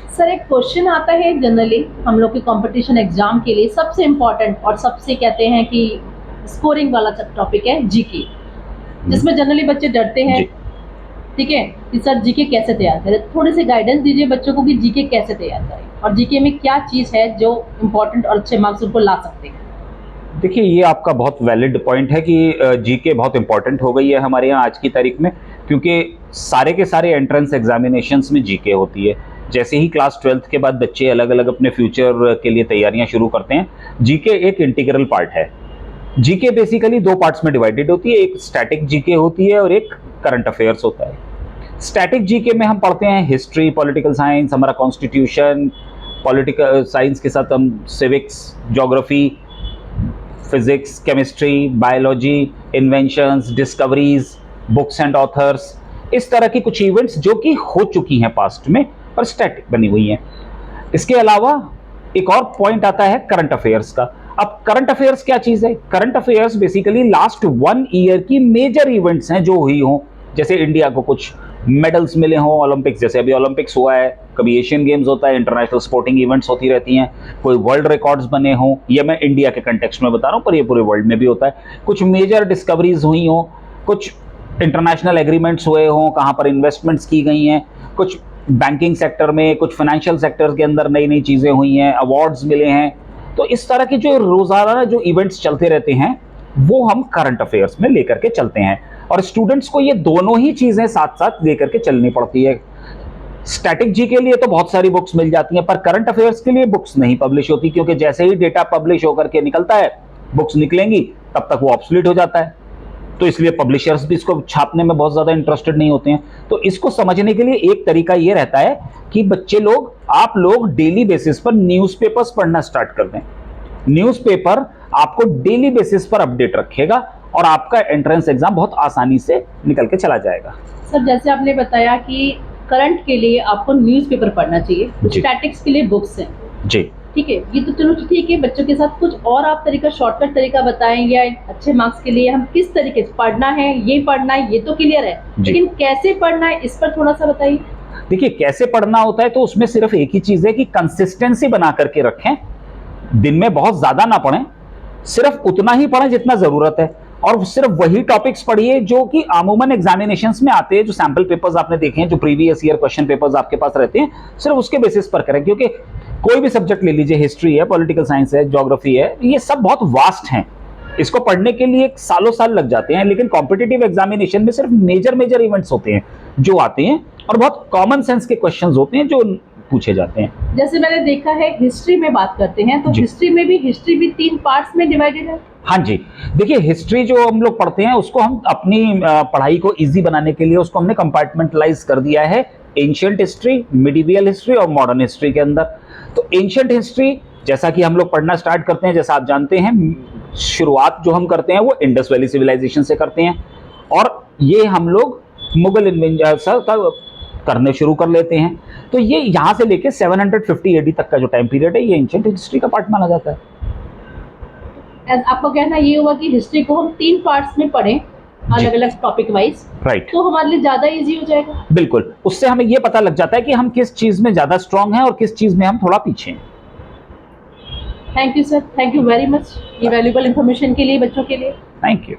Sir एक question आता है जनरली हम लोग के कंपटीशन एग्जाम के लिए सबसे इम्पोर्टेंट और सबसे कहते हैं कि स्कोरिंग वाला टॉपिक है जीके, जिसमें जनरली बच्चे डरते हैं। जी ठीक है कि सर जीके कैसे तैयार करें, थोड़ी सी गाइडेंस दीजिए बच्चों को कि जीके कैसे तैयार करें और जीके में क्या चीज़ है जो इम्पोर्टेंट और अच्छे मार्क्स उनको ला सकते हैं। देखिए, ये आपका बहुत वैलिड पॉइंट है कि जीके बहुत इंपॉर्टेंट हो गई है हमारे यहाँ आज की तारीख में, क्योंकि सारे के सारे एंट्रेंस एग्जामिनेशंस में जीके होती है। जैसे ही क्लास 12th के बाद बच्चे अलग अलग अपने फ्यूचर के लिए तैयारियां शुरू करते हैं, जीके एक इंटीग्रल पार्ट है। जीके बेसिकली दो पार्ट्स में डिवाइडेड होती है, एक स्टैटिक जीके होती है और एक करंट अफेयर्स होता है। स्टैटिक जीके में हम पढ़ते हैं हिस्ट्री, पॉलिटिकल साइंस, हमारा कॉन्स्टिट्यूशन, पॉलिटिकल साइंस के साथ हम civics, geography, physics, chemistry, biology, inventions, discoveries, books and authors, इस तरह की कुछ इवेंट्स जो कि हो चुकी हैं पास्ट में और स्टैटिक बनी हुई हैं। इसके अलावा एक और पॉइंट आता है करंट अफेयर्स का। अब करंट अफेयर्स क्या चीज है? Current affairs basically last 1 year की मेजर इवेंट्स हैं जो हुई हों, जैसे इंडिया को कुछ मेडल्स मिले हों ओलंपिक्स, जैसे अभी ओलंपिक्स हुआ है, कभी एशियन गेम्स होता है, इंटरनेशनल स्पोर्टिंग इवेंट्स होती रहती हैं, कोई वर्ल्ड रिकॉर्ड्स बने हों, ये मैं इंडिया के कंटेक्स्ट में बता रहा हूँ पर ये पूरे वर्ल्ड में भी होता है, कुछ मेजर डिस्कवरीज हुई हों, कुछ इंटरनेशनल एग्रीमेंट्स हुए हों, कहाँ पर इन्वेस्टमेंट्स की गई हैं, कुछ बैंकिंग सेक्टर में, कुछ फाइनेंशियल सेक्टर के अंदर नई नई चीज़ें हुई हैं, अवार्ड्स मिले हैं। तो इस तरह के जो रोज़ाना जो इवेंट्स चलते रहते हैं वो हम करंट अफेयर्स में लेकर के चलते हैं, और स्टूडेंट्स को ये दोनों ही चीज़ें साथ साथ लेकर के चलनी पड़ती है। स्टैटिक जी के लिए तो बहुत सारी बुक्स मिल जाती हैं, पर करंट अफेयर्स के लिए बुक्स नहीं पब्लिश होती, क्योंकि जैसे ही डेटा पब्लिश होकर के निकलता है, बुक्स निकलेंगी, तब तक वो ऑब्सोलीट हो जाता है। तो इसलिए पब्लिशर्स भी इसको छापने में बहुत ज़्यादा इंटरेस्टेड नहीं होते हैं। तो इसको समझने के लिए एक तरीका ये रहता है कि बच्चे लोग, आप लोग डेली बेसिस पर न्यूज़पेपर्स पढ़ना स्टार्ट कर दें। न्यूज़पेपर आपको डेली बेसिस पर अपडेट रखेगा और आपका एंट्रेंस एग्जाम बहुत आसानी से निकल के चला जाएगा। सर जैसे आपने बताया कि करंट के लिए आपको न्यूज़पेपर पढ़ना चाहिए, स्टैटिक्स के लिए बुक्स हैं। जी ठीक है, ये तो चलो ठीक है। बच्चों के साथ कुछ और आप तरीका, शॉर्टकट तरीका बताएं, या अच्छे मार्क्स के लिए हम किस तरीके से पढ़ना है, ये पढ़ना है, ये तो क्लियर है, लेकिन कैसे पढ़ना है इस पर थोड़ा सा बताइए। देखिए, कैसे पढ़ना होता है तो उसमें सिर्फ एक ही चीज है कि कंसिस्टेंसी बना करके रखें। दिन में बहुत ज्यादा ना पढ़ें, सिर्फ उतना ही पढ़ें जितना जरूरत है, और सिर्फ वही टॉपिक्स पढ़िए जो कि अमूमन एग्जामिनेशंस में आते हैं। जो सैंपल पेपर्स आपने देखे हैं, जो प्रीवियस ईयर क्वेश्चन पेपर्स आपके पास रहते हैं, सिर्फ उसके बेसिस पर करें। क्योंकि कोई भी सब्जेक्ट ले लीजिए, हिस्ट्री है, पॉलिटिकल साइंस है, ज्योग्राफी है, ये सब बहुत वास्ट हैं, इसको पढ़ने के लिए सालों साल लग जाते हैं। लेकिन कॉम्पिटिटिव एग्जामिनेशन में सिर्फ मेजर मेजर इवेंट्स होते हैं जो आते हैं, और बहुत कॉमन सेंस के क्वेश्चंस होते हैं जो पूछे जाते हैं। जैसे मैंने देखा है हिस्ट्री में बात करते हैं तो हिस्ट्री भी 3 पार्ट्स में डिवाइडेड है। हाँ जी, देखिए, हिस्ट्री जो हम लोग पढ़ते हैं उसको हम अपनी पढ़ाई को इजी बनाने के लिए उसको हमने कंपार्टमेंटलाइज कर दिया है एंशिएंट हिस्ट्री, मिडिवियल हिस्ट्री और मॉडर्न हिस्ट्री के अंदर। तो एंशिएंट हिस्ट्री जैसा कि हम लोग पढ़ना स्टार्ट करते हैं, जैसा आप जानते हैं, शुरुआत जो हम करते हैं वो इंडस वैली सिविलाइजेशन से करते हैं, और ये हम लोग मुगल इन्वेंशन करने शुरू कर लेते हैं। तो ये यहाँ से लेके 750 AD तक का जो टाइम पीरियड है, ये एंशिएंट हिस्ट्री का पार्ट माना जाता है। आपका कहना ये हुआ कि हिस्ट्री को हम 3 पार्ट्स में पढ़ें, अलग अलग टॉपिक वाइज, राइट, तो हमारे लिए ज्यादा इजी हो जाएगा। बिल्कुल, उससे हमें ये पता लग जाता है कि हम किस चीज में ज्यादा स्ट्रांग हैं और किस चीज में हम थोड़ा पीछे हैं। Thank you sir, thank you very much ये वैल्यूएबल इंफॉर्मेशन के लिए बच्चों के लिए। Thank you.